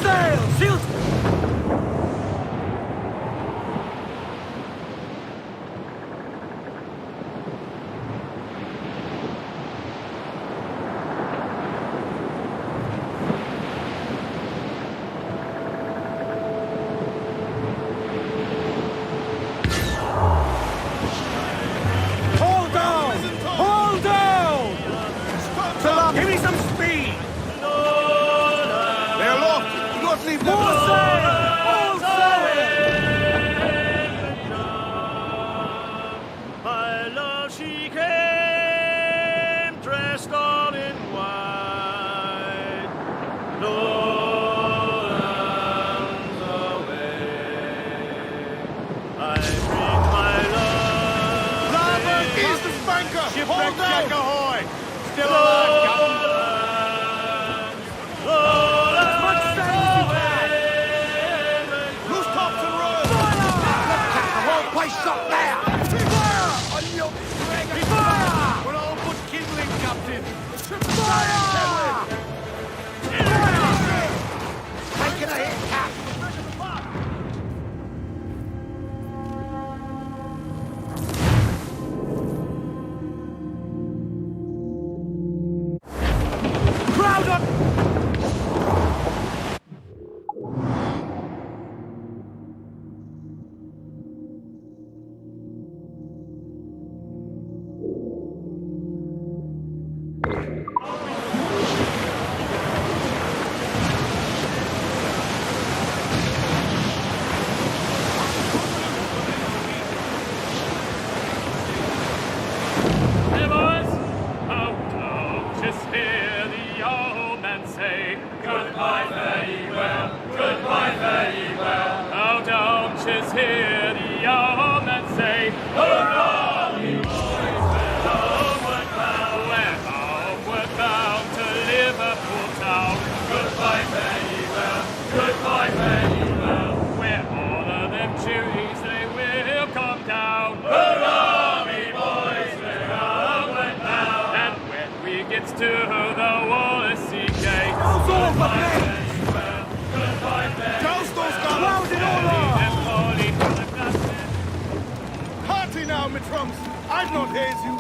sail! Shield! Hold down! Hold down! Give me some speed! They're lost. You got to leave them Full alone. sail! Full sail! My love, she came dressed all in white. Lowlands away. I bring my love. Larboard, ease the spanker. Shipwreck Hold Jack down. ahoy! Still alive, Captain. Lowlands Much sail as you can! Loose tops and royals. The whole place shut down! Fire! On your dragon! Fire! We're all but kindling, Captain. Fire! Taking a hit, Cap! Crowd up! Hey boys! Oh, just hear the old man say, goodbye, fare ye well, goodbye, fare ye well. Oh, don't just hear the old man say, hurrah, ye boys, we're homeward bound. We're homeward bound to Liverpool town. Goodbye, fare ye well, goodbye, fare ye well. Where all of them duties they will come down. Hurrah, ye boys, we're homeward bound. And when we get to the Wallasey Gate, How's all for goodbye, me? fare ye well, goodbye, fare ye Douse those guns. Round it all up! and Polly for the Glasses. Party now, my trumps. I've not hated you.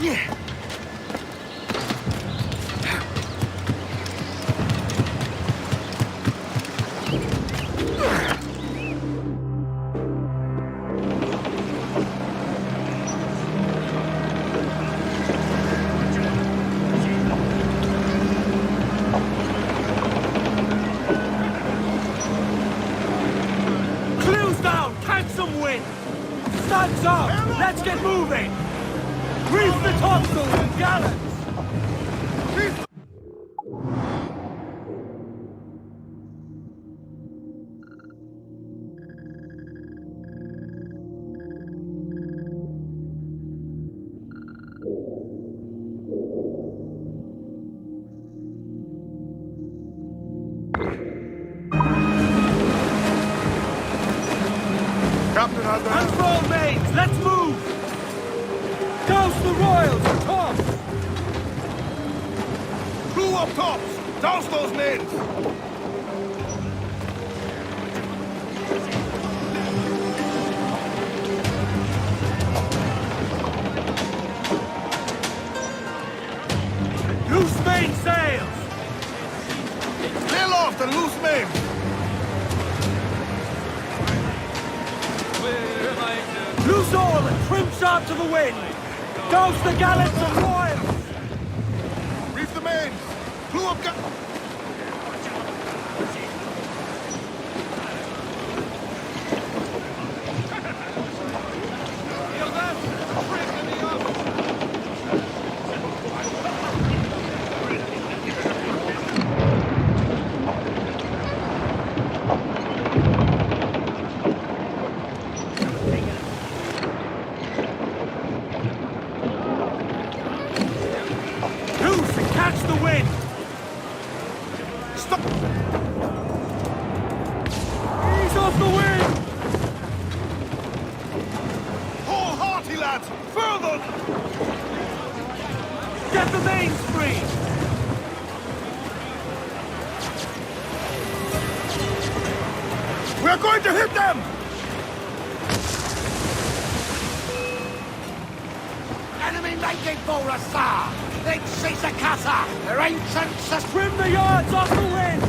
Clues down! Catch some wind! Studs up! Let's get moving! Reef the topsails and gallants! Captain has the Unroll mains! Let's move! Douse the royals and tops! crew up tops. Douse those nails. Loose main sails! Sail off the loose main. Loose all and trim sharp to the wind! Douse the gallants and royals! Reef the mains. Crew up Loose and catch the wind! Stop. Ease off the wind! Haul hearty, lads. Further. Get the mains free! We're going to hit them. Enemy making for us, sir! Think she's a cutter! Their ancient trim the yards off the wind!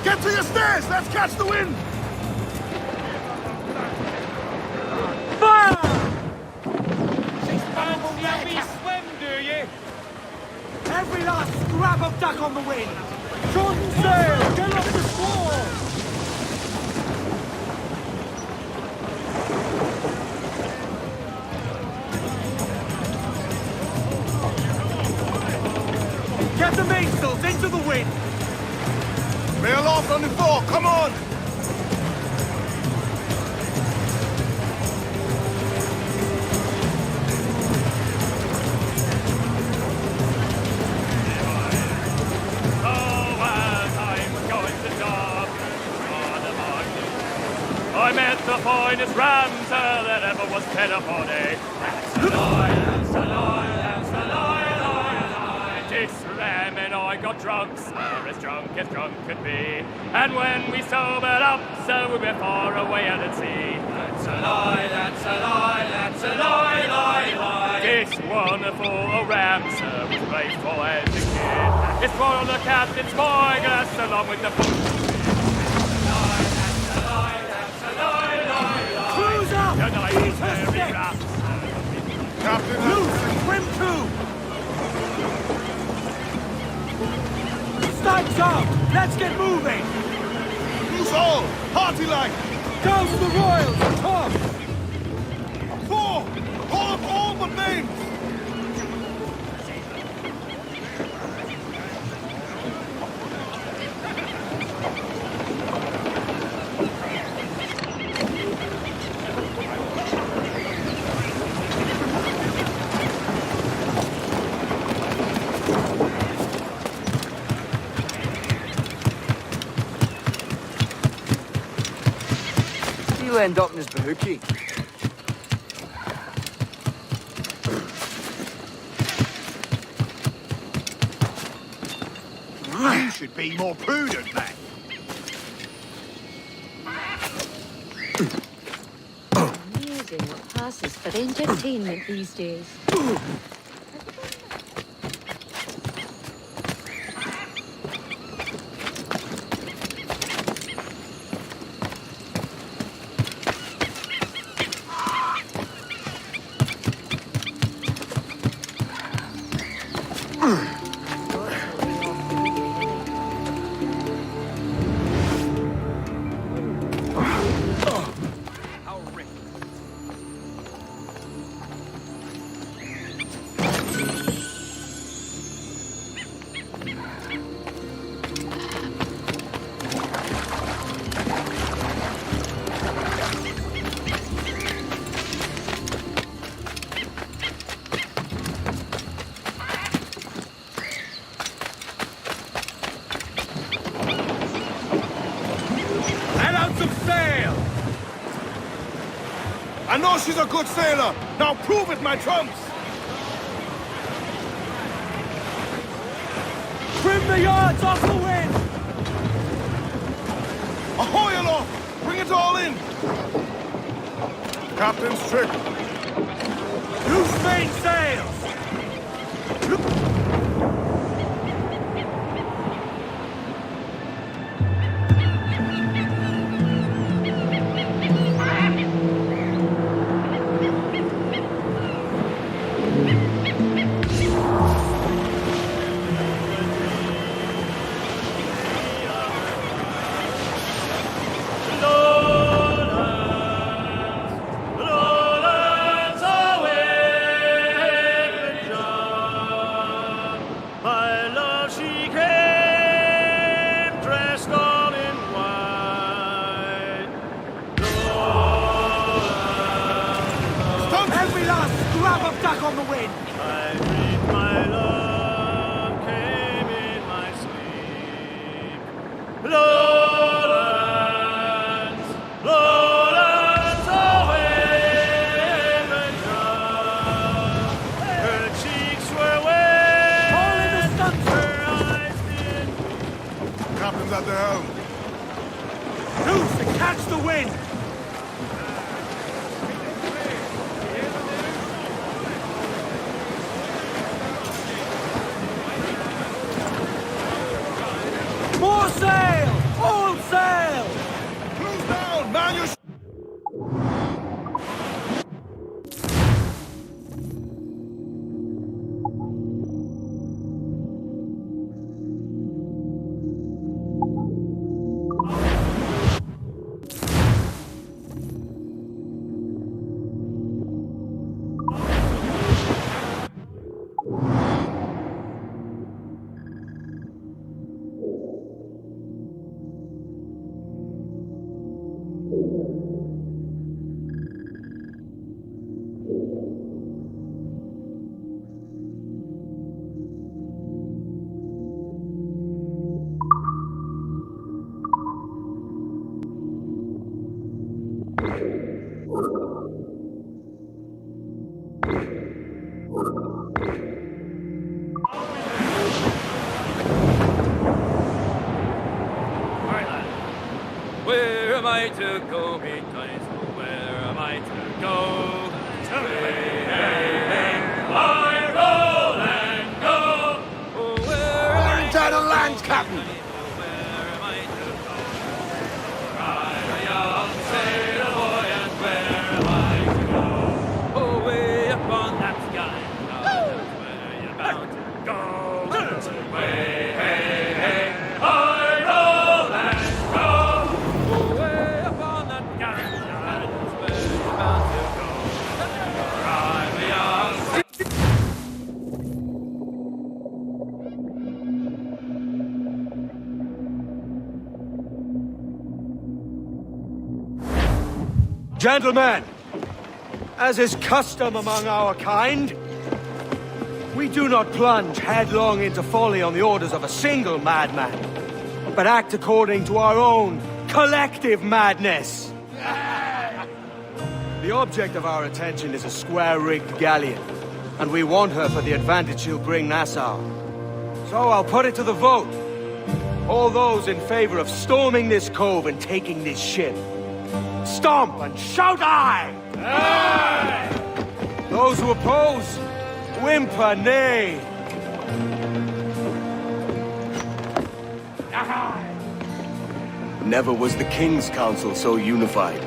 Get to your stairs. Let's catch the wind. Fire! Fancy me swim, do you? Every last scrap of duck on the wind! Shorten sail! Get off the squall! Get the mainsails into the wind! Rail off on the fore. Come on. Oh, as I was going to dock on the market, I met the finest ramser that ever was fed upon a This ram and I got drunk, sir, as drunk could be. And when we sobered up, so we were far away out at sea. That's a lie, that's a lie, that's a lie, lie, lie. This wonderful ram, sir, was faithful as a kid. It's brought on the captain's spyglass along with the Cruise up! The night Ease was her very sticks! rough. Captain. Loose and trim to! Studs up! Let's get moving! Loose all. Hearty like. Douse the royals and tops! Fore. Haul up all but mains. He'll end up in his bahookie. You should be more prudent, man. amazing what passes for entertainment these days. I know she's a good sailor. Now prove it, my trumps. Trim the yards off the wind! Ahoy aloft! Bring it all in! Captain's trick. Loose main sails! Duck on the wind! I dreamed my love came in my sleep. Lowlands, lowlands away in the drum. Her cheeks were wet, All in the stunts! her eyes did. Captain's at the helm. Loose and catch the wind! More sail! All sail! Close down, man, you Where am I to go, big guys? Where am I to go? Hey, hey, hey, I roll and go. Oh, where am I Turn to land, Captain. Where am I to go? I'm a young sailor boy, and where am I to go? Oh, way up on that sky. That's where you're bound to go. Way, hey, hey, I roll and go. Oh, way up on that sky. That's where you're bound to go. I'm a young Gentlemen, as is custom among our kind, we do not plunge headlong into folly on the orders of a single madman, but act according to our own collective madness. The object of our attention is a square-rigged galleon, and we want her for the advantage she'll bring Nassau. So I'll put it to the vote. All those in favor of storming this cove and taking this ship, stomp and shout aye! to oppose? Whimper nay. Never was the King's Council so unified.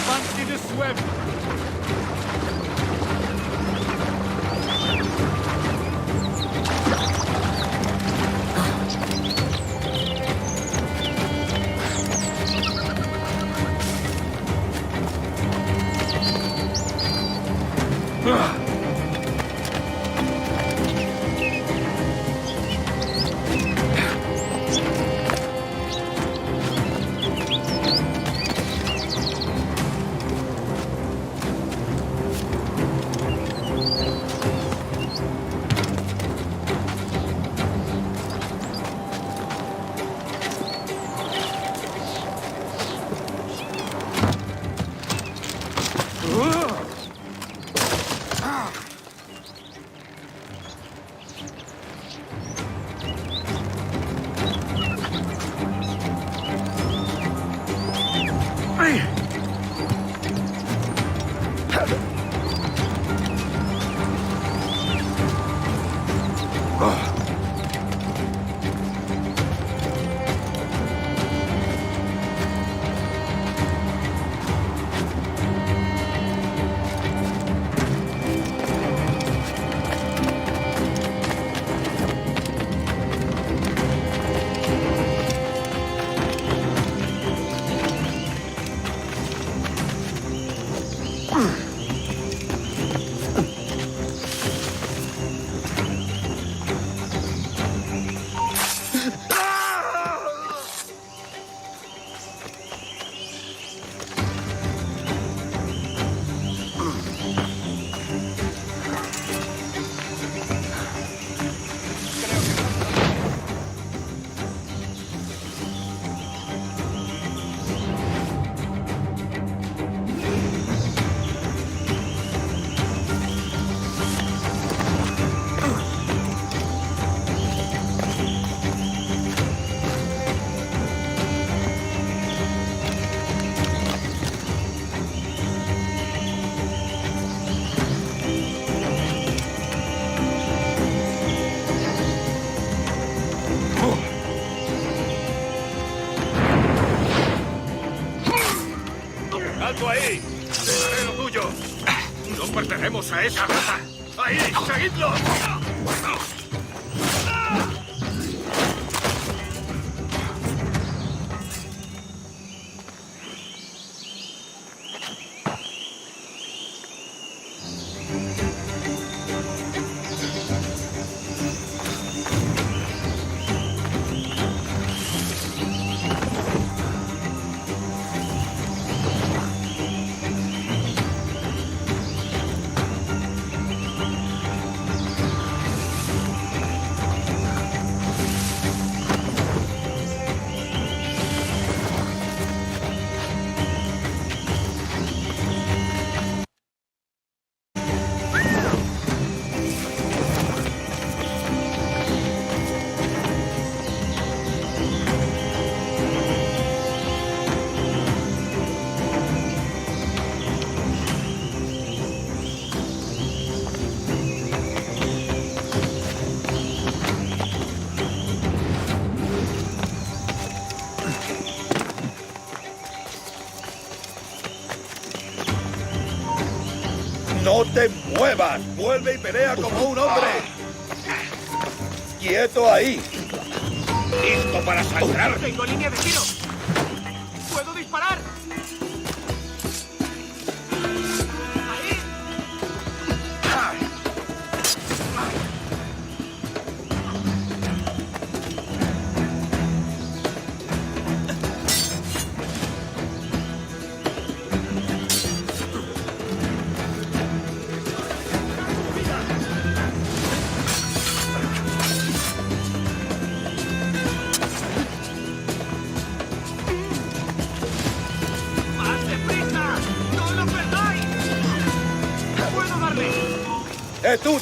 Fancy the swim. ¡Alto ahí! ¡Es lo tuyo! ¡No pertenecemos a esa raza! ¡Ahí! ¡Seguidlo! ¡No te muevas! ¡Vuelve y pelea como un hombre! ¡Quieto ahí! ¡Listo para sangrar! ¡Tengo línea de tiro! ¡Puedo disparar! ¡Ahí! tú,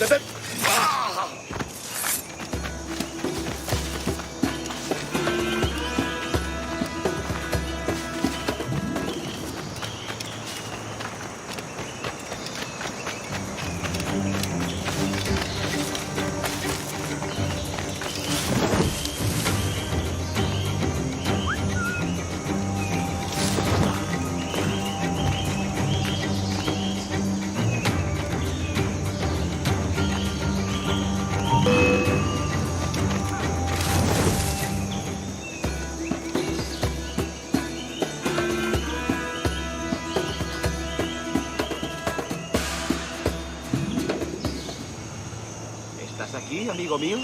¿Estás aquí, amigo mío?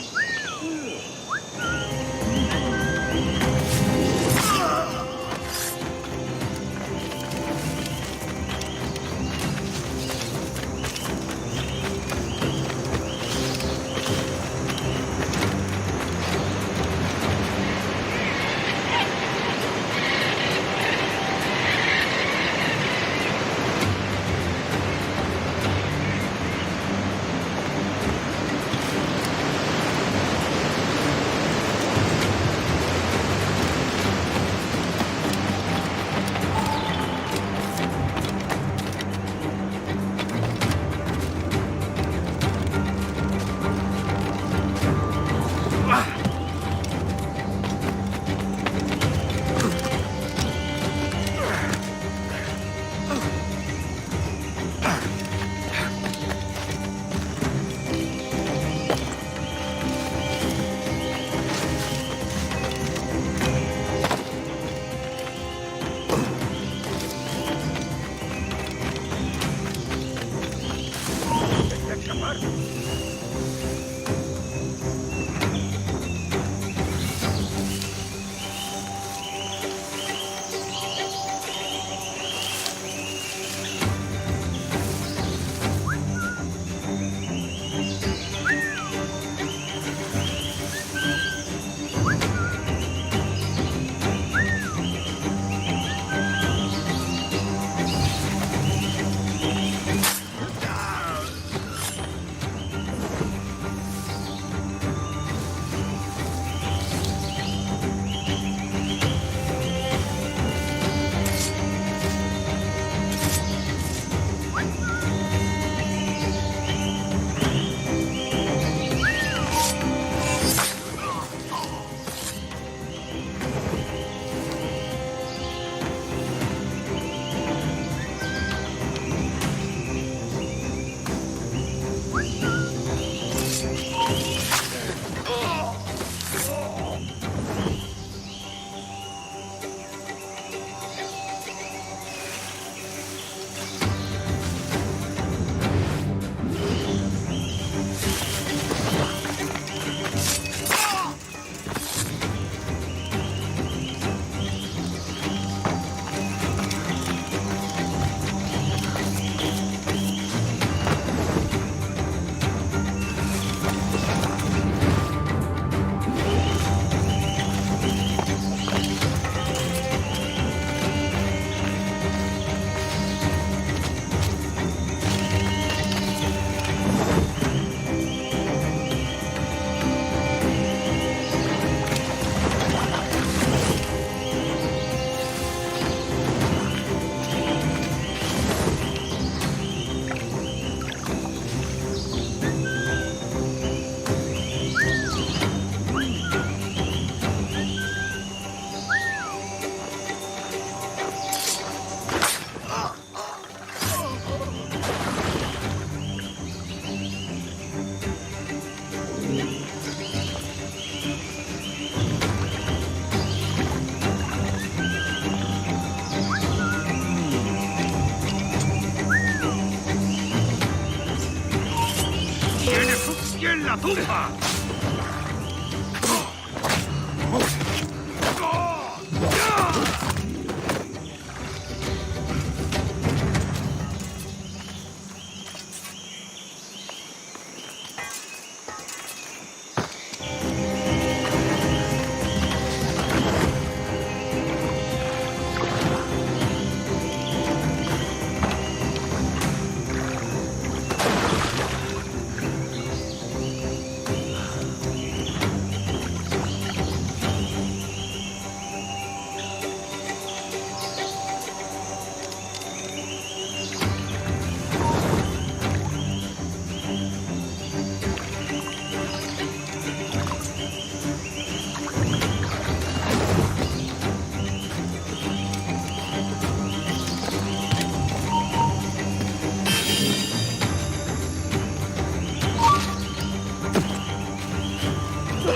en la tumba!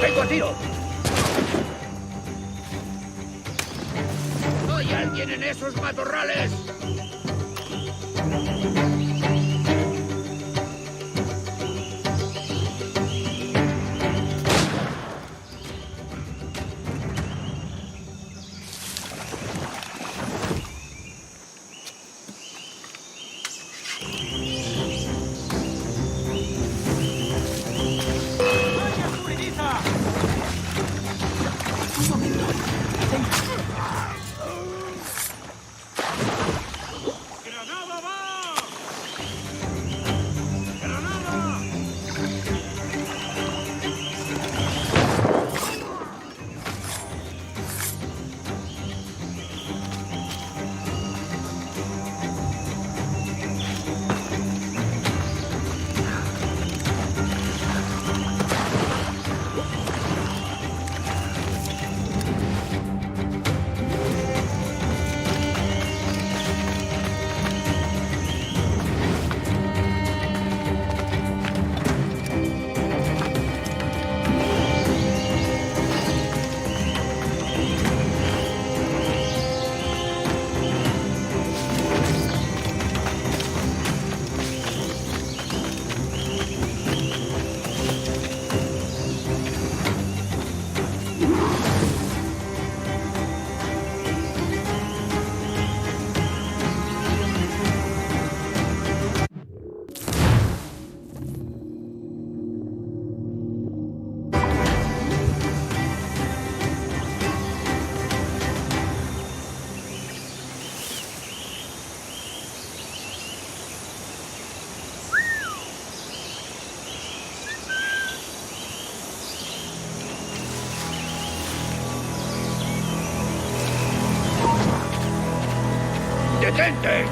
¡Tengo a tiro! ¿Hay alguien en esos matorrales? ¡Granada va! ¡Granada! ¡Detente!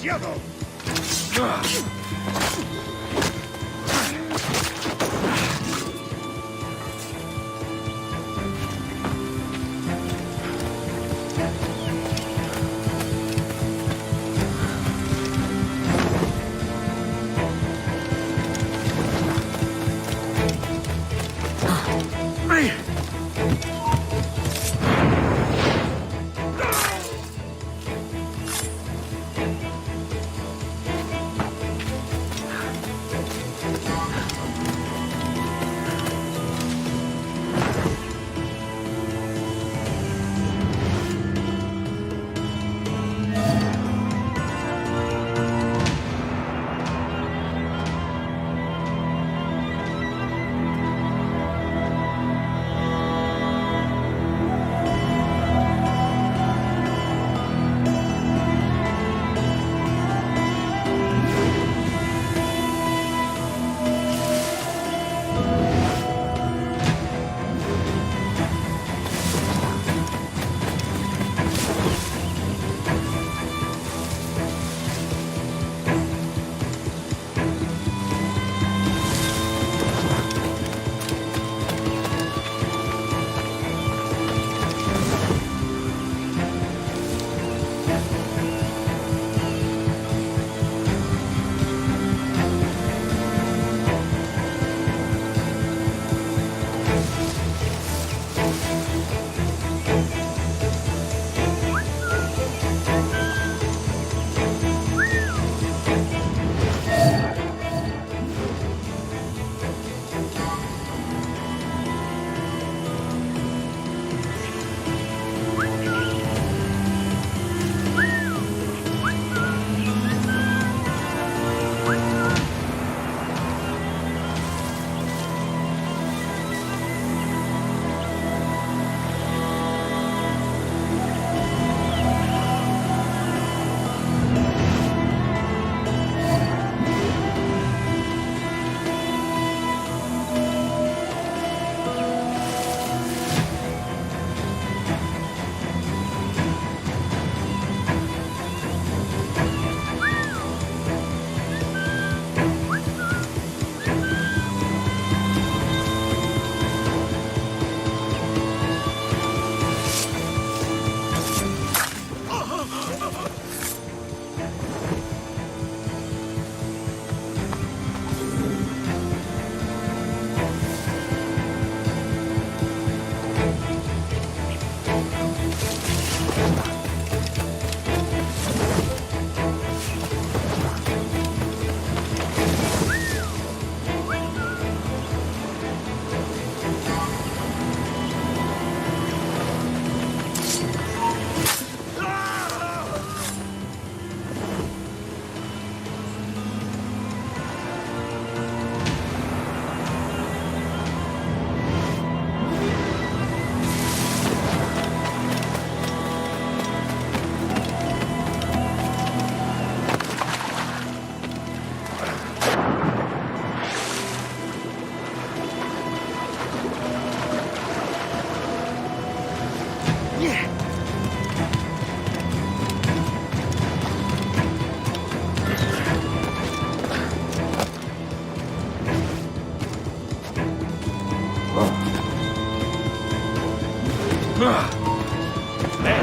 demasiado!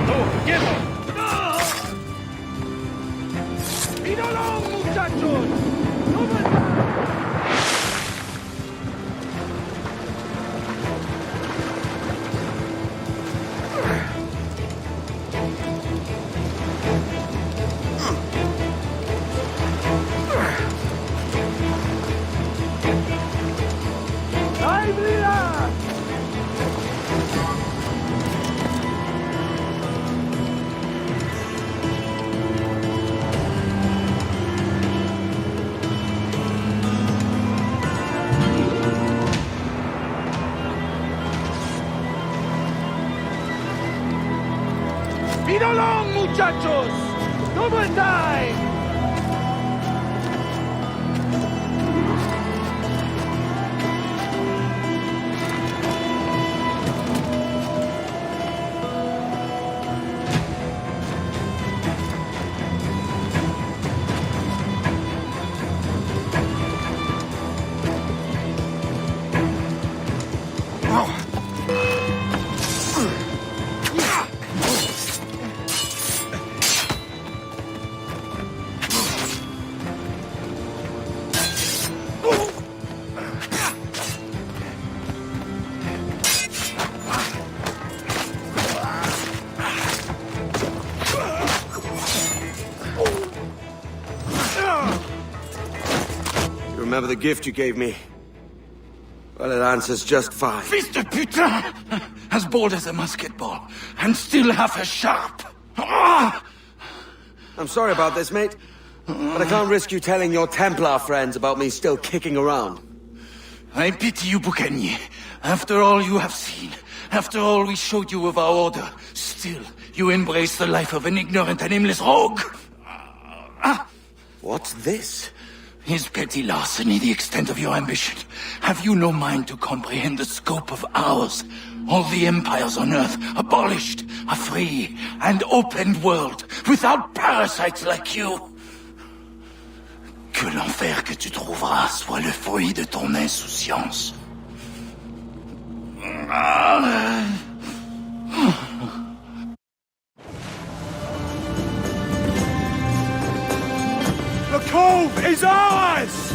¡tú, quieto! ¡Míralo, muchachos! ¡Ay, mira! ¡Míralo, muchachos! ¿Cómo estáis? with the gift you gave me. Well, it answers just fine. Fils de putain! As bold as a musket ball, and still half as sharp. Ah! I'm sorry about this, mate. But I can't risk you telling your Templar friends about me still kicking around. I pity you, Boucanier. After all you have seen, after all we showed you of our order, still you embrace the life of an ignorant and aimless rogue. What's this? Is petty larceny the extent of your ambition? Have you no mind to comprehend the scope of ours? All the empires on Earth abolished, a free and open world, without parasites like you. Que l'enfer que tu trouveras soit le fruit de ton insouciance. The cove is ours!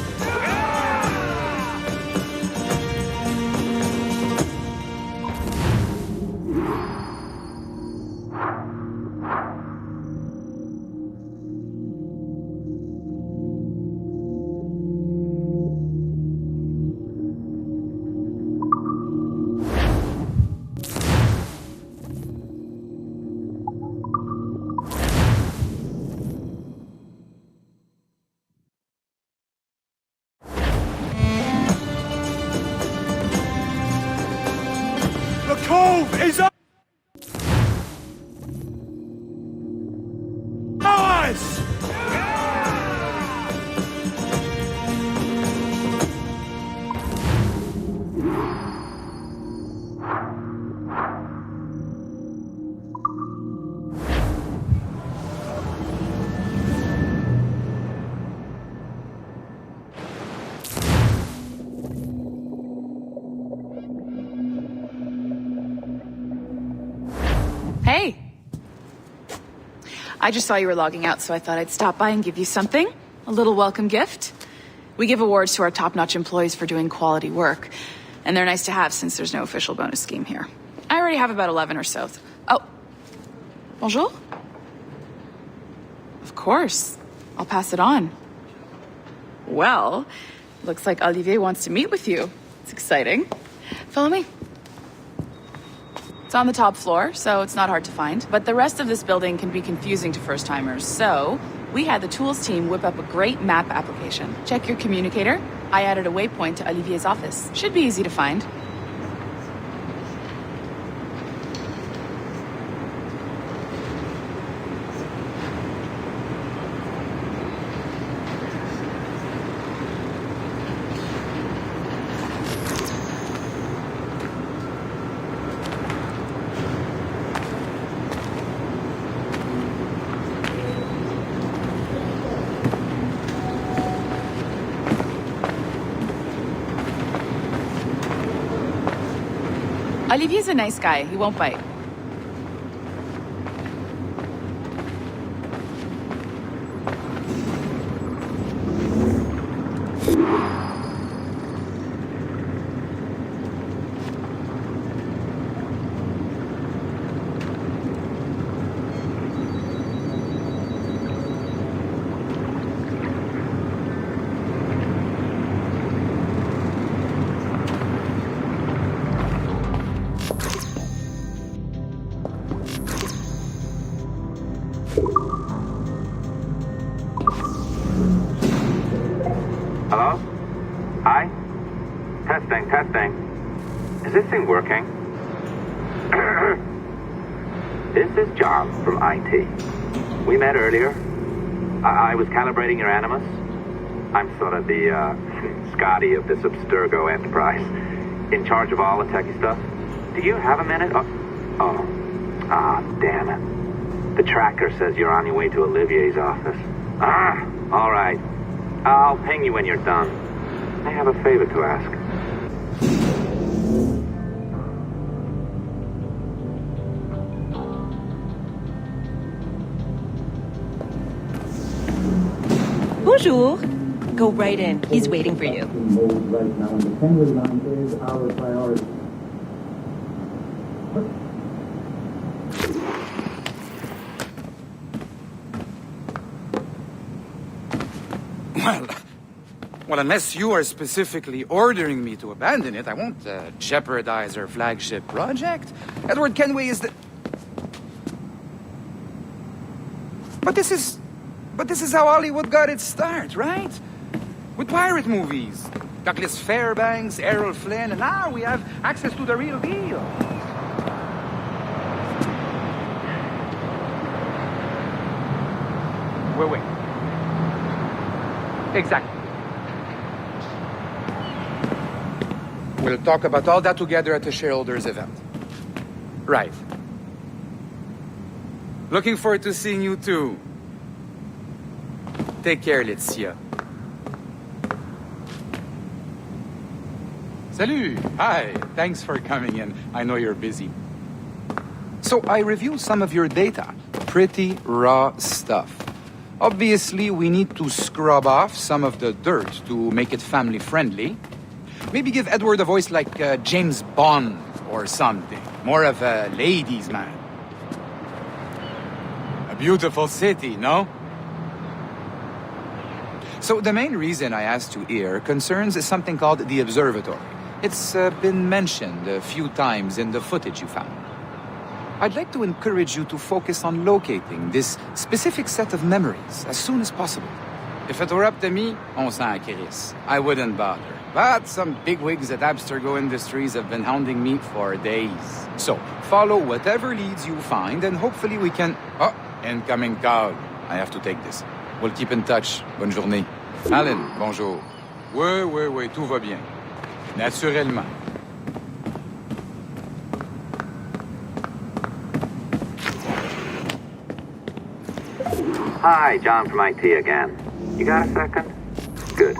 The cove is ours! Hey! I just saw you were logging out, so I thought I'd stop by and give you something. A little welcome gift. We give awards to our top-notch employees for doing quality work, and they're nice to have since there's no official bonus scheme here. I already have about 11 or so. Oh. Bonjour? Of course. I'll pass it on. Well, looks like Olivier wants to meet with you. It's exciting. Follow me. It's on the top floor, so it's not hard to find. But the rest of this building can be confusing to first-timers, so we had the tools team whip up a great map application. Check your communicator. I added a waypoint to Olivier's office. Should be easy to find. Olivier's a nice guy. He won't bite. Hello? Hi? Testing, testing. Is this thing working? This is John from IT. We met earlier. I was calibrating your Animus. I'm sort of the, Scotty of this Abstergo enterprise. In charge of all the techie stuff. Do you have a minute? Damn it. The tracker says you're on your way to Olivier's office. All right. I'll ping you when you're done. I have a favor to ask. Bonjour. Go right in. He's waiting for you. Right now, and the assembly line is our priority. Well, unless you are specifically ordering me to abandon it, I won't jeopardize our flagship project. Edward Kenway is the... But this is how Hollywood got its start, right? With pirate movies. Douglas Fairbanks, Errol Flynn, and now we have access to the real deal. Wait. Exactly. We'll talk about all that together at the shareholders event. Right. Looking forward to seeing you too. Take care, Laetitia. Salut! Hi! Thanks for coming in. I know you're busy. So I reviewed some of your data. Pretty raw stuff. Obviously, we need to scrub off some of the dirt to make it family-friendly. Maybe give Edward a voice like James Bond or something. More of a ladies' man. A beautiful city, no? So the main reason I asked you here concerns something called the observatory. It's been mentioned a few times in the footage you found. I'd like to encourage you to focus on locating this specific set of memories as soon as possible. If it were up to me, on s'en crisse. I wouldn't bother. But some bigwigs at Abstergo Industries have been hounding me for days. So, follow whatever leads you find and hopefully we can... Oh, incoming call. I have to take this. We'll keep in touch. Bonne journée. Alan, bonjour. Oui, tout va bien. Naturellement. Hi, John from IT again. You got a second? Good.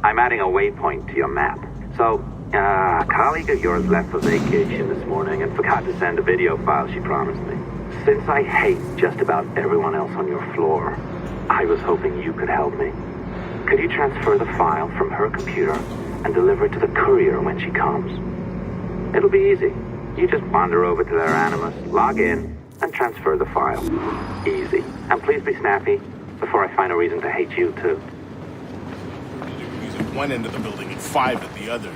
I'm adding a waypoint to your map. So, a colleague of yours left for vacation this morning and forgot to send a video file she promised me. Since I hate just about everyone else on your floor, I was hoping you could help me. Could you transfer the file from her computer and deliver it to the courier when she comes? It'll be easy. You just wander over to their Animus, log in, and transfer the file. Easy. And please be snappy before I find a reason to hate you too. He's at one end of the building and 5 at the other.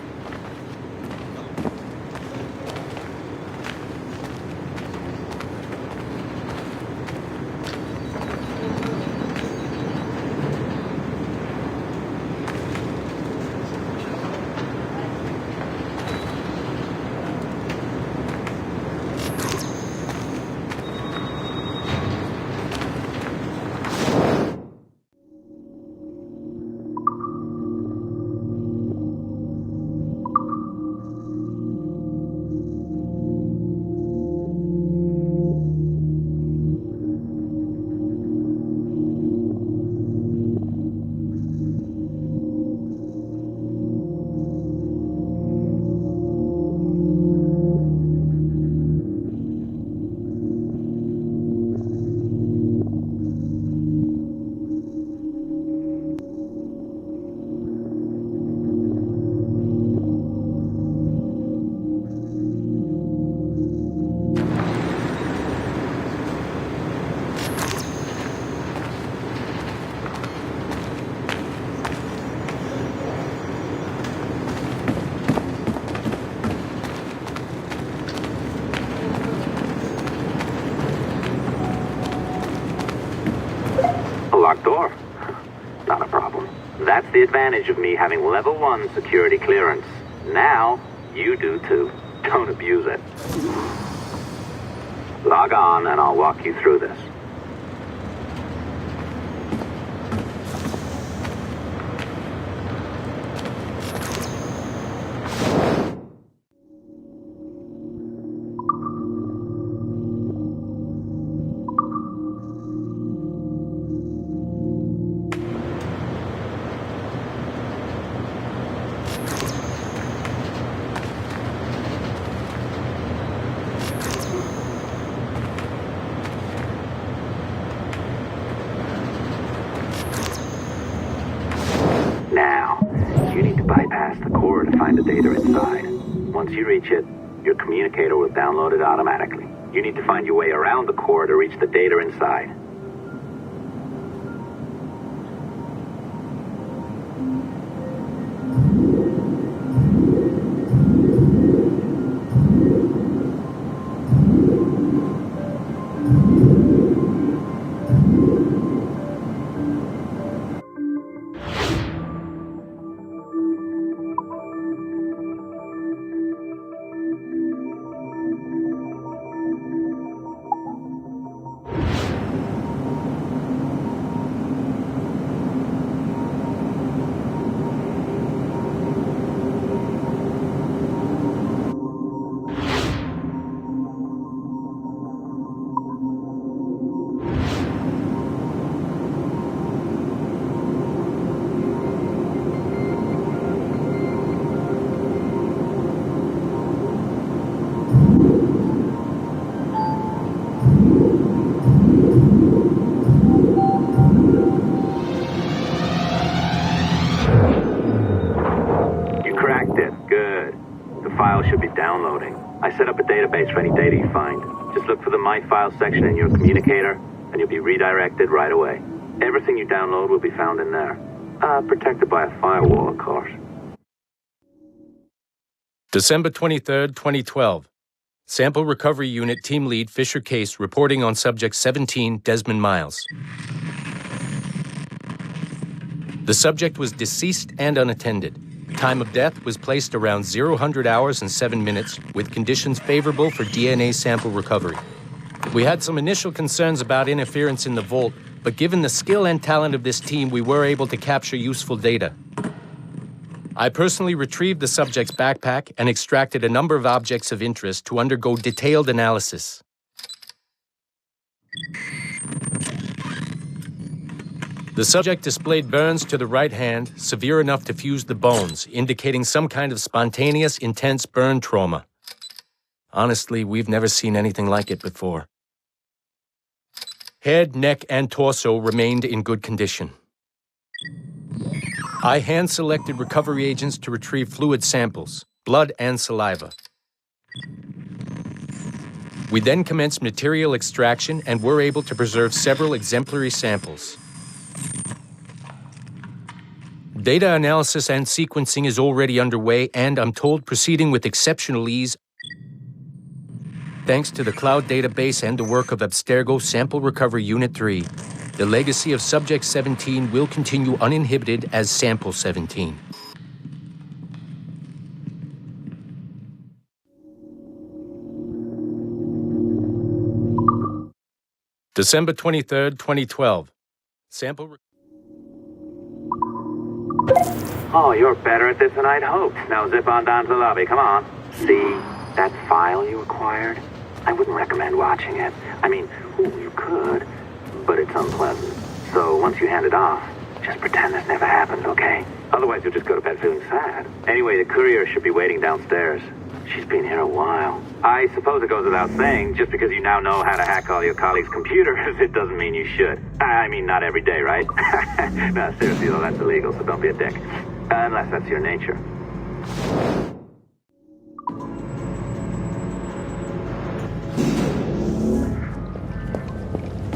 Locked door? Not a problem. That's the advantage of me having level 1 security clearance. Now, you do too. Don't abuse it. Log on and I'll walk you through this. Find the data inside. Once you reach it, your communicator will download it automatically. You need to find your way around the core to reach the data inside. file should be downloading. I set up a database for any data you find. Just look for the My Files section in your communicator, and you'll be redirected right away. Everything you download will be found in there. Protected by a firewall, of course. December 23rd, 2012. Sample Recovery Unit Team Lead Fisher Case reporting on Subject 17, Desmond Miles. The subject was deceased and unattended. Time of death was placed around 00 hours and 7 minutes, with conditions favorable for DNA sample recovery. We had some initial concerns about interference in the vault, but given the skill and talent of this team, we were able to capture useful data. I personally retrieved the subject's backpack and extracted a number of objects of interest to undergo detailed analysis. The subject displayed burns to the right hand, severe enough to fuse the bones, indicating some kind of spontaneous, intense burn trauma. Honestly, we've never seen anything like it before. Head, neck, and torso remained in good condition. I hand-selected recovery agents to retrieve fluid samples, blood and saliva. We then commenced material extraction and were able to preserve several exemplary samples. Data analysis and sequencing is already underway, and I'm told proceeding with exceptional ease. Thanks to the cloud database and the work of Abstergo Sample Recovery Unit 3, the legacy of Subject 17 will continue uninhibited as Sample 17. December 23rd, 2012. Sample. Oh, you're better at this than I'd hoped. Now zip on down to the lobby. Come on. See that file you acquired? I wouldn't recommend watching it. I mean, you could, but it's unpleasant. So once you hand it off, just pretend this never happened, okay? Otherwise you'll just go to bed feeling sad. Anyway, the courier should be waiting downstairs. She's been here a while. I suppose it goes without saying, just because you now know how to hack all your colleagues' computers, it doesn't mean you should. I mean, not every day, right? No, seriously though, that's illegal, so don't be a dick. Unless that's your nature.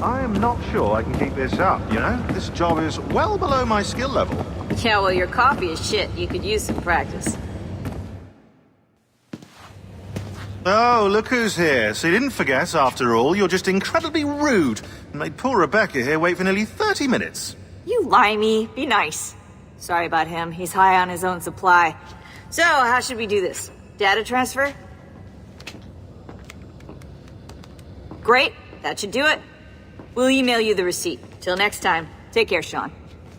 I am not sure I can keep this up, you know? This job is well below my skill level. Yeah, well, your coffee is shit. You could use some practice. Oh, look who's here. So you didn't forget, after all, you're just incredibly rude and made poor Rebecca here wait for nearly 30 minutes. You limey. Be nice. Sorry about him. He's high on his own supply. So, how should we do this? Data transfer? Great. That should do it. We'll email you the receipt. Till next time. Take care, Sean.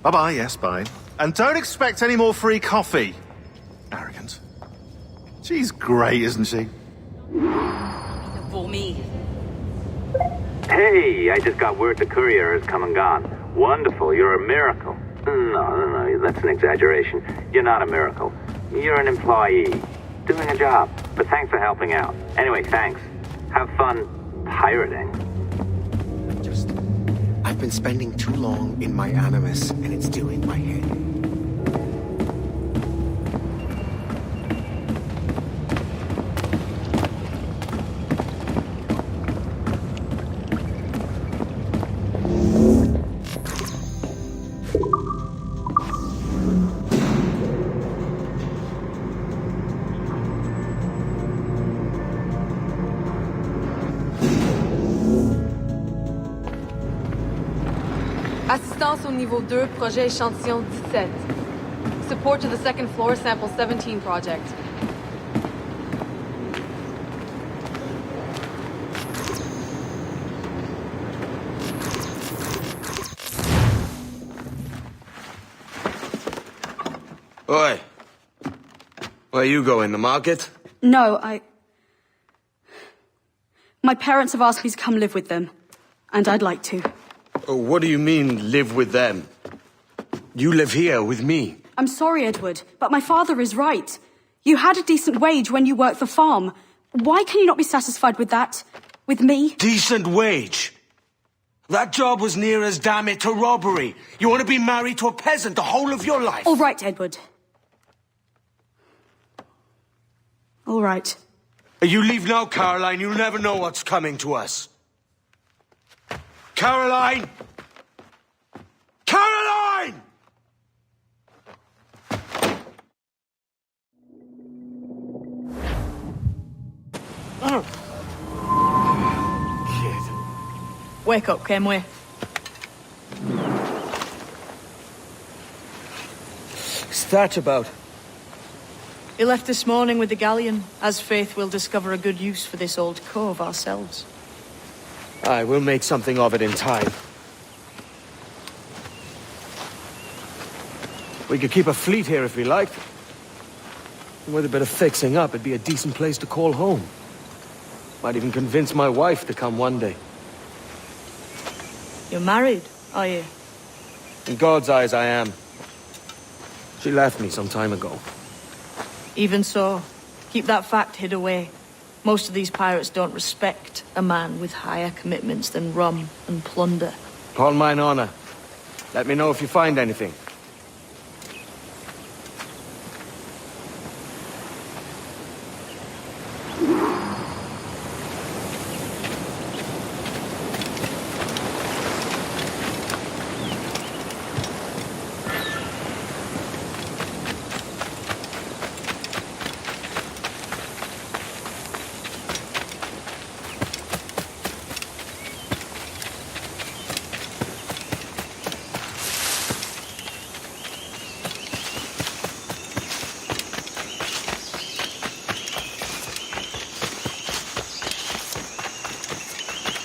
Bye-bye, yes, bye. And don't expect any more free coffee. Arrogant. She's great, isn't she? For me. Hey, I just got word the courier has come and gone. Wonderful, you're a miracle. No, that's an exaggeration. You're not a miracle. You're an employee, doing a job. But thanks for helping out. Anyway, thanks. Have fun pirating. I've been spending too long in my animus, and it's doing my head. Assistance au niveau 2, projet échantillon 17. Support to the second floor, sample 17 project. Oi. Where you going, the market? No, my parents have asked me to come live with them, and I'd like to. What do you mean, live with them? You live here with me. I'm sorry, Edward, but my father is right. You had a decent wage when you worked the farm. Why can you not be satisfied with that? With me? Decent wage? That job was near as, damn it, to robbery. You want to be married to a peasant the whole of your life? All right, Edward. All right. You leave now, Caroline. You'll never know what's coming to us. Caroline! Caroline! Wake up, Kenway. What's that about? He left this morning with the galleon. As faith, we'll discover a good use for this old cove ourselves. Aye, we'll make something of it in time. We could keep a fleet here if we liked. And with a bit of fixing up, it'd be a decent place to call home. Might even convince my wife to come one day. You're married, are you? In God's eyes, I am. She left me some time ago. Even so, keep that fact hid away. Most of these pirates don't respect a man with higher commitments than rum and plunder. Call mine honor. Let me know if you find anything.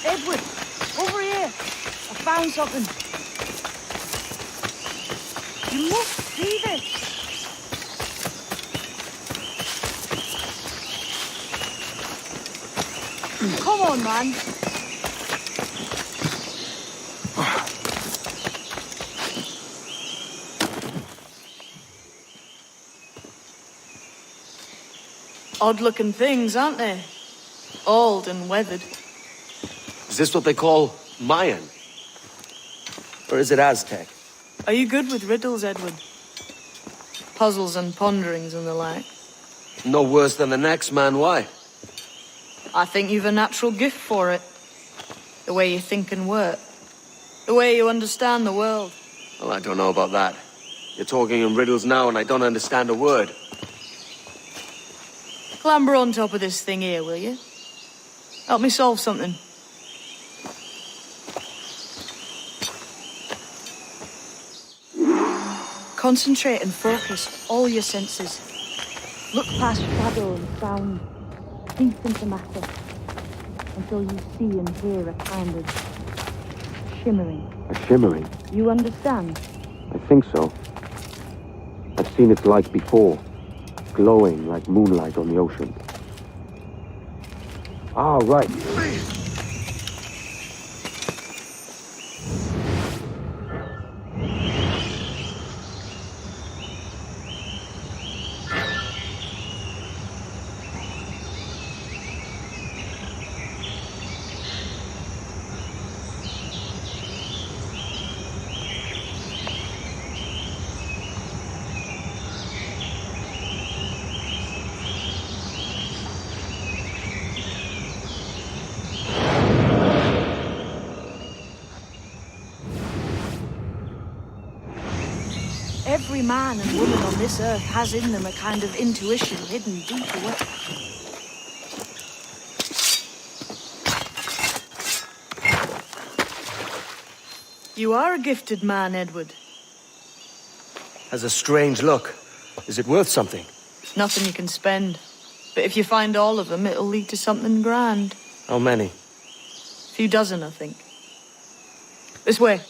Edward, over here. I found something. You must see this. Come on, man. Odd-looking things, aren't they? Old and weathered. Is this what they call Mayan? Or is it Aztec? Are you good with riddles, Edward? Puzzles and ponderings and the like? No worse than the next man, why? I think you've a natural gift for it. The way you think and work. The way you understand the world. Well, I don't know about that. You're talking in riddles now and I don't understand a word. Clamber on top of this thing here, will you? Help me solve something. Concentrate and focus all your senses. Look past shadow and sound, deep into matter, until you see and hear a kind of shimmering. A shimmering? You understand? I think so. I've seen its like before, glowing like moonlight on the ocean. Ah, right. Every man and woman on this earth has in them a kind of intuition hidden deep away. You are a gifted man, Edward. Has a strange look. Is it worth something? It's nothing you can spend. But if you find all of them, it'll lead to something grand. How many? A few dozen, I think. This way.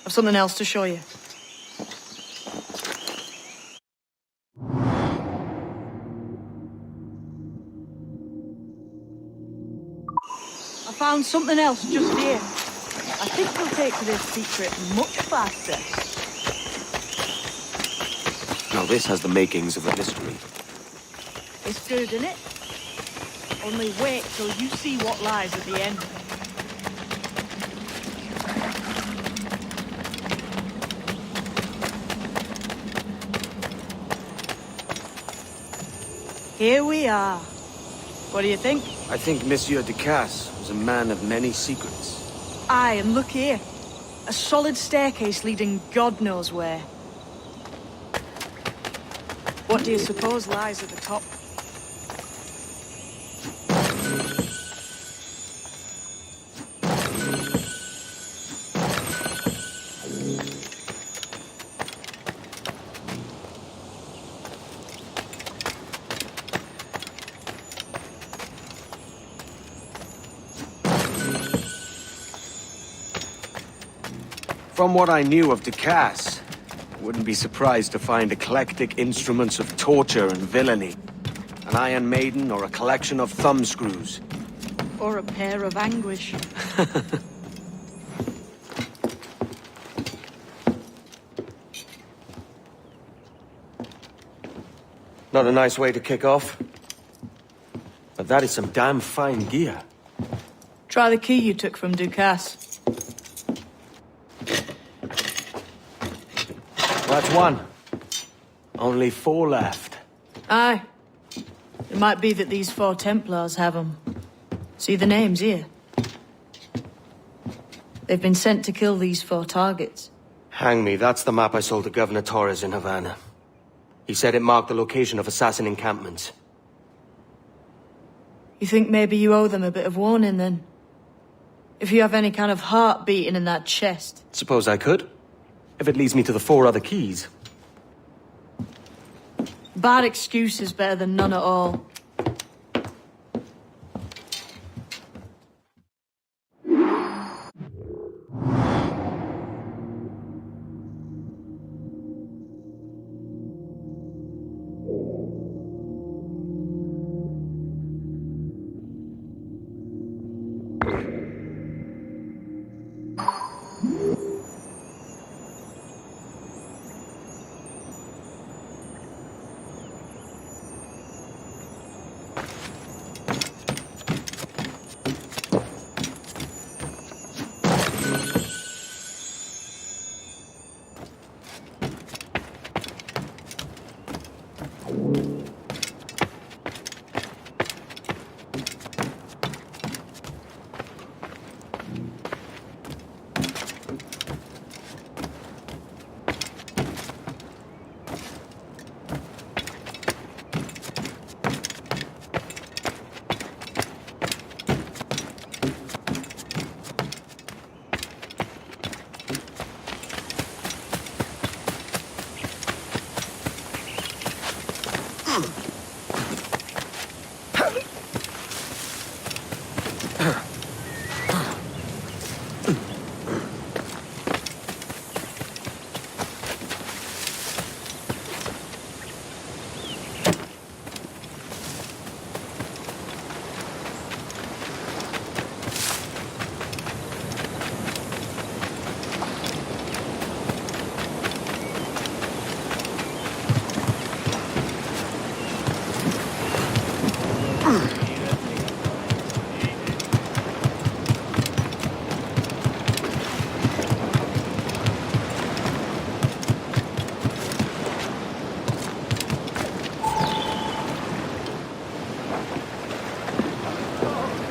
I've something else to show you. I found something else just here. I think we'll take to this secret much faster. Now this has the makings of a mystery. It's good, isn't it? Only wait till you see what lies at the end. Here we are. What do you think? I think Monsieur Ducasse was a man of many secrets. Aye, and look here. A solid staircase leading God knows where. What do you suppose lies at the top? From what I knew of Ducasse, I wouldn't be surprised to find eclectic instruments of torture and villainy. An Iron Maiden or a collection of thumbscrews. Or a pair of anguish. Not a nice way to kick off. But that is some damn fine gear. Try the key you took from Ducasse. That's one. Only 4 left. Aye. It might be that these 4 Templars have them. See the names here? They've been sent to kill these 4 targets. Hang me, that's the map I sold to Governor Torres in Havana. He said it marked the location of assassin encampments. You think maybe you owe them a bit of warning, then? If you have any kind of heart beating in that chest. Suppose I could. If it leads me to the 4 other keys. Bad excuse is better than none at all.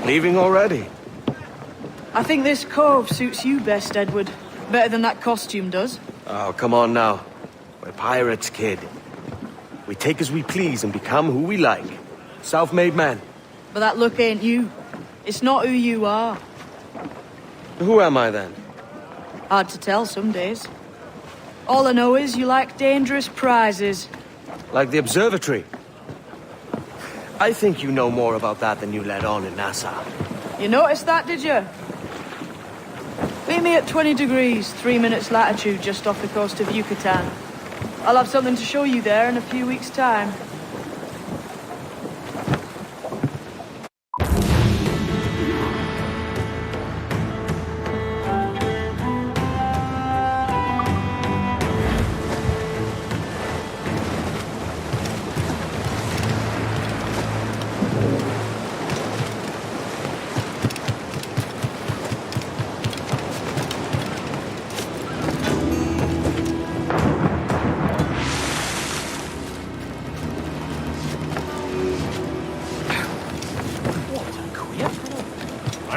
Leaving already? I think this cove suits you best, Edward. Better than that costume does. Oh, come on now. We're pirates, kid. We take as we please and become who we like. Self-made men. But that look ain't you. It's not who you are. Who am I then? Hard to tell some days. All I know is you like dangerous prizes. Like the observatory. I think you know more about that than you let on in Nassau. You noticed that, did you? Meet me at 20 degrees, 3 minutes latitude just off the coast of Yucatan. I'll have something to show you there in a few weeks' time.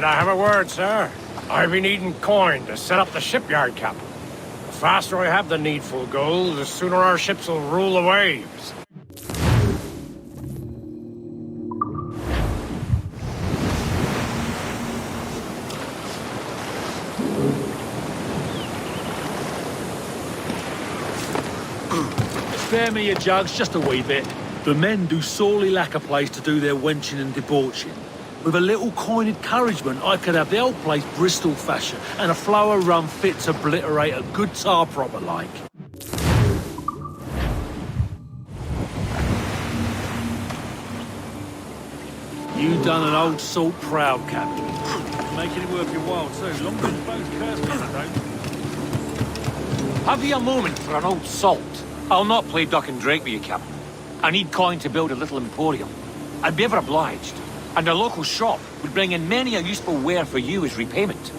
Could I have a word, sir? I've been needing coin to set up the shipyard, Captain. The faster I have the needful gold, the sooner our ships will rule the waves. Spare me your jugs, just a wee bit. The men do sorely lack a place to do their wenching and debauching. With a little coin encouragement, I could have the old place Bristol fashion, and a flow of rum fit to obliterate a good tar proper like. You done an old salt proud, Captain. Making it worth your while, too. Long as both curse me, I don't. Have you a moment for an old salt? I'll not play duck and drake with you, Captain. I need coin to build a little emporium. I'd be ever obliged. And a local shop would bring in many a useful ware for you as repayment.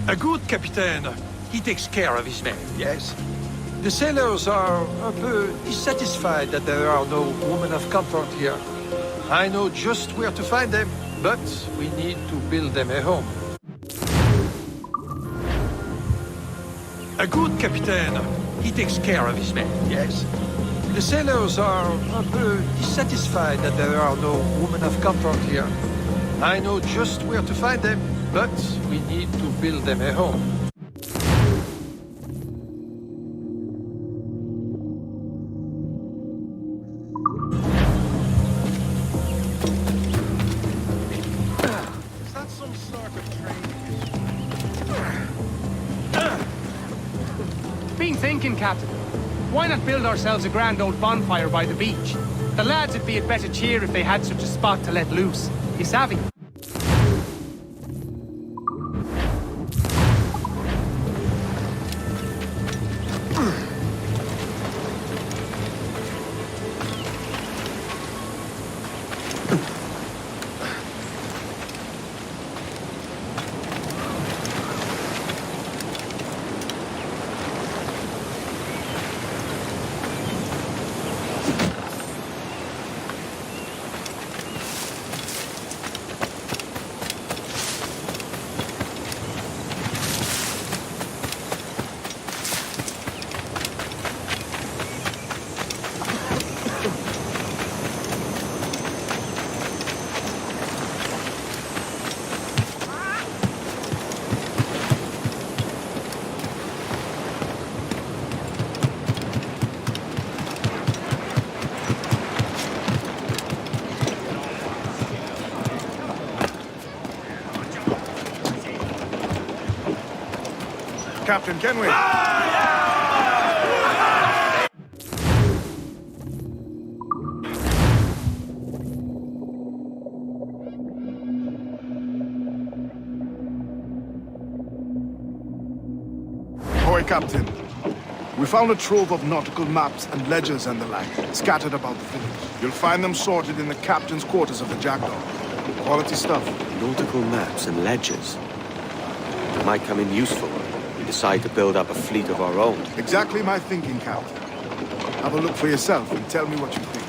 A good captain. He takes care of his men, yes? The sailors are a peu dissatisfied that there are no women of comfort here. I know just where to find them, but we need to build them a home. A good captain. He takes care of his men, yes? The sailors are a peu dissatisfied that there are no women of comfort here. I know just where to find them, but we need to build them a home. Been thinking, Captain. Why not build ourselves a grand old bonfire by the beach? The lads would be at better cheer if they had such a spot to let loose. You savvy? Captain, can we? Ahoy, Captain. We found a trove of nautical maps and ledgers and the like, scattered about the village. You'll find them sorted in the captain's quarters of the Jackdaw. Quality stuff. Nautical maps and ledgers. It might come in useful when we decide to build up a fleet of our own. Exactly my thinking, Captain. Have a look for yourself and tell me what you think.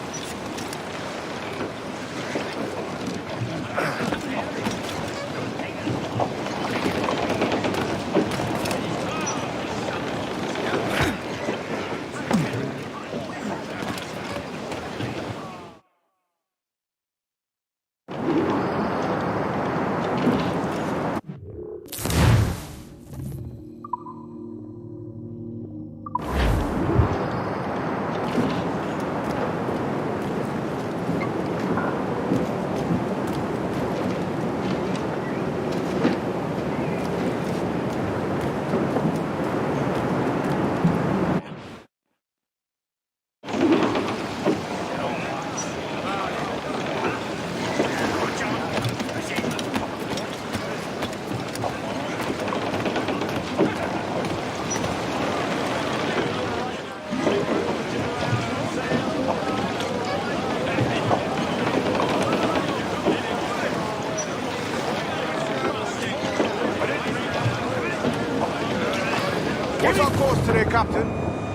What's our course today, Captain?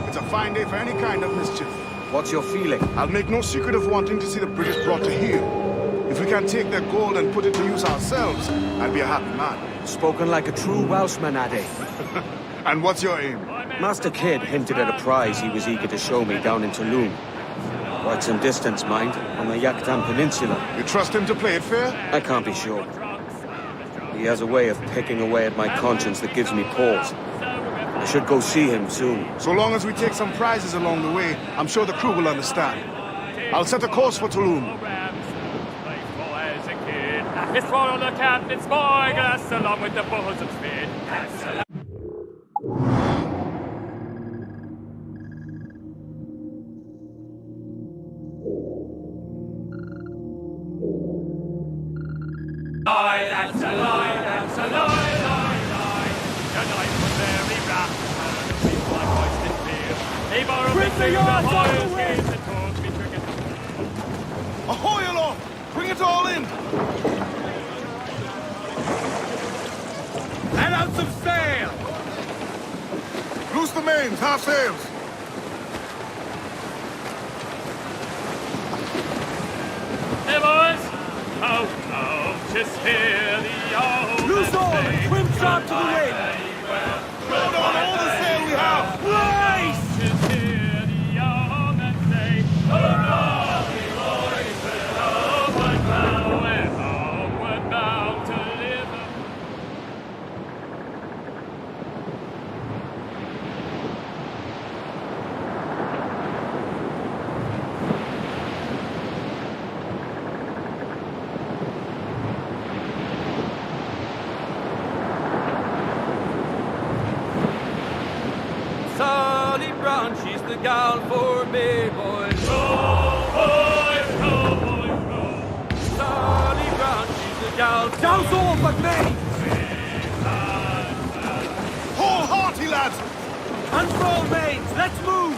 It's a fine day for any kind of mischief. What's your feeling? I'll make no secret of wanting to see the British brought to heel. If we can take their gold and put it to use ourselves, I'll be a happy man. Spoken like a true Welshman, Addy. And what's your aim? Master Kidd hinted at a prize he was eager to show me down in Tulum. Quite some distance, mind, on the Yaktan Peninsula. You trust him to play it fair? I can't be sure. He has a way of picking away at my conscience that gives me pause. I should go see him soon. So long as we take some prizes along the way, I'm sure the crew will understand. I'll set a course for Tulum. It's for all the captain's boy glass along with the bulls and speed. That's a lie, that's a lie, lie, lie. The night was very rough, and the people I voiced in fear. They borrowed me to the highest games and taught me cricket. Ahoy aloft! Bring it all in! Let out some sail! Loose the mains, half sails! Hey, boys! Oh, oh, just hear the old Loose all and swim sharp to the wind! Load on all the sail we have! Race! Just hear the old man say, oh, no, we boys will homeward bound, we're homeward bound to live. Sally Brown, she's the gal for me, boys. Row, boys, row, boys, row. Sally Brown, she's the gal for Down's all but me! Haul hearty, lads! Unfurl mains, let's move!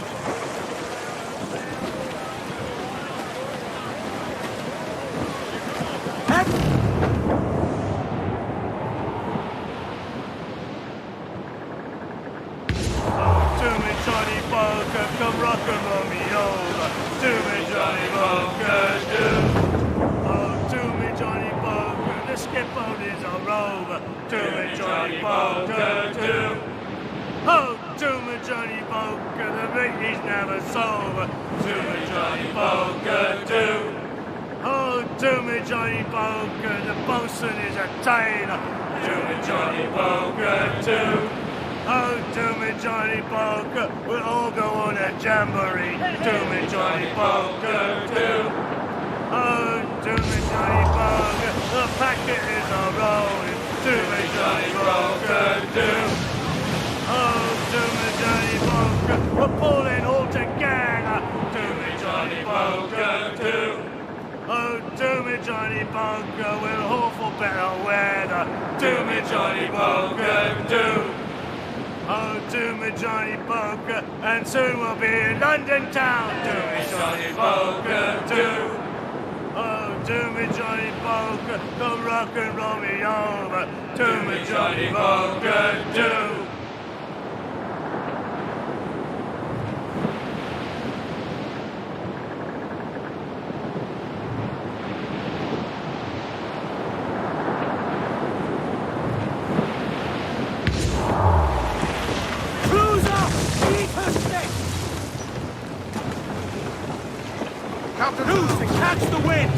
Come rock and roll me over. Do me, Johnny Poker, do. Oh, do me, Johnny Poker. The skipboat is a rover. Do me, Johnny Poker, do. Oh, do me, Johnny Poker. The British never sober. Do me, Johnny Poker, do. Oh, do me, Johnny Poker. The bosun is a tailor. Do me, Johnny Poker, do. Oh, do me, Johnny Poker, we'll all go on a jamboree. Do me, Johnny Poker, do. Oh, do me, Johnny Poker, the packet is a rolling. Do me, Johnny Poker, do. Oh, do me, Johnny Poker, we're pulling all together. Do me, Johnny Poker, do. Oh, do me, Johnny Poker, we'll haul for better weather. Do me, Johnny Poker, do. Oh, do me, Johnny Poker, and soon we'll be in London town. Do me, Johnny Poker, do. Oh, do me, Johnny Poker, come rock and roll me over. Do me, Johnny Poker, do. Captain, Loose and catch the wind!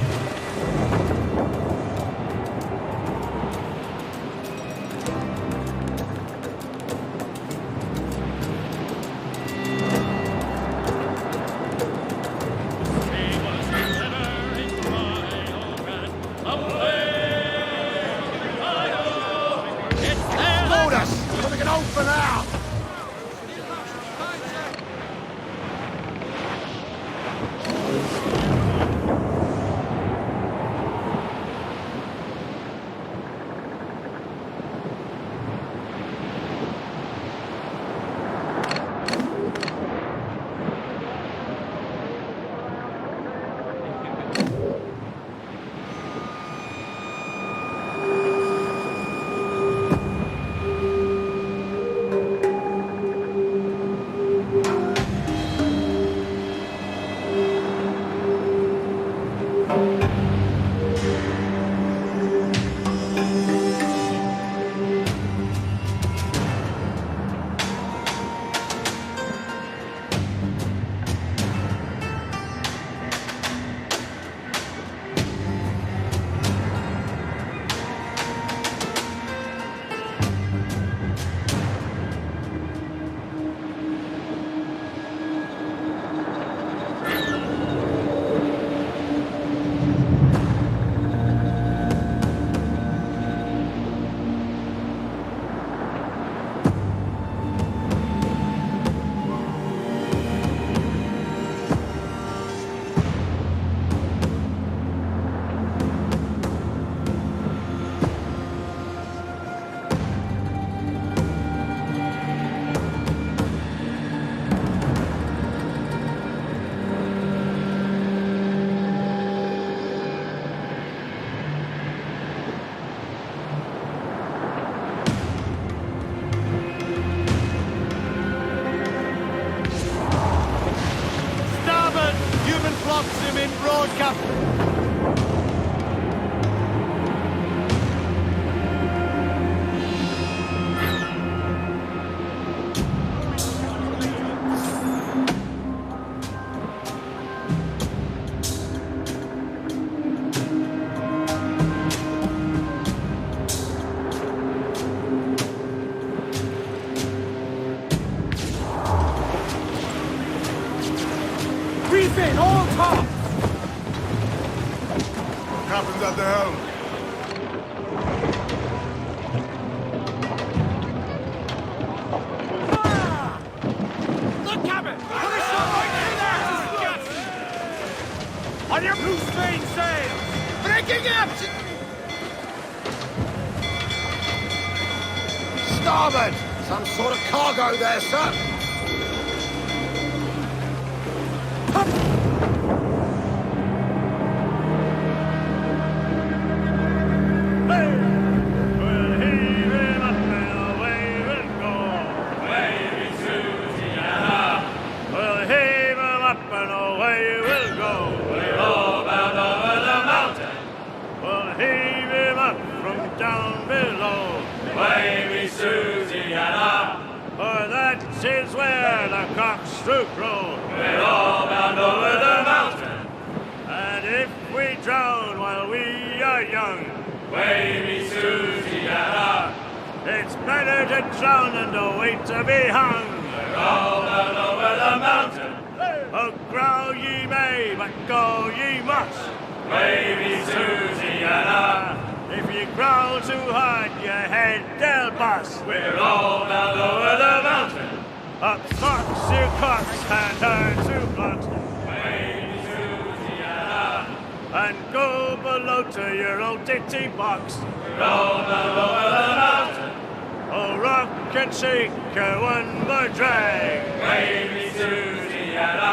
Captain's at the helm. Look, Captain! Put a shot right through there! On your loose main sails! Breaking up! Starboard! Some sort of cargo there, sir. Is where the cocks do crow. We're all bound over the mountain. And if we drown while we are young, wavy Susiana, it's better to drown than to wait to be hung. We're all bound over the mountain. Oh, growl ye may, but go ye must. Wavy Susiana. If you growl too hard, your head they'll bust. We're all bound over the mountain. Up socks, you cocks, and turn to blocks. Wavy Susiana. And go below to your old ditty box. We're all bound over the mountain. Oh, rock and shake her one more drag. Wavy Susiana.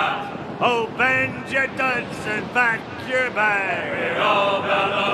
Oh, bend your duds and pack your bag. We're all bound over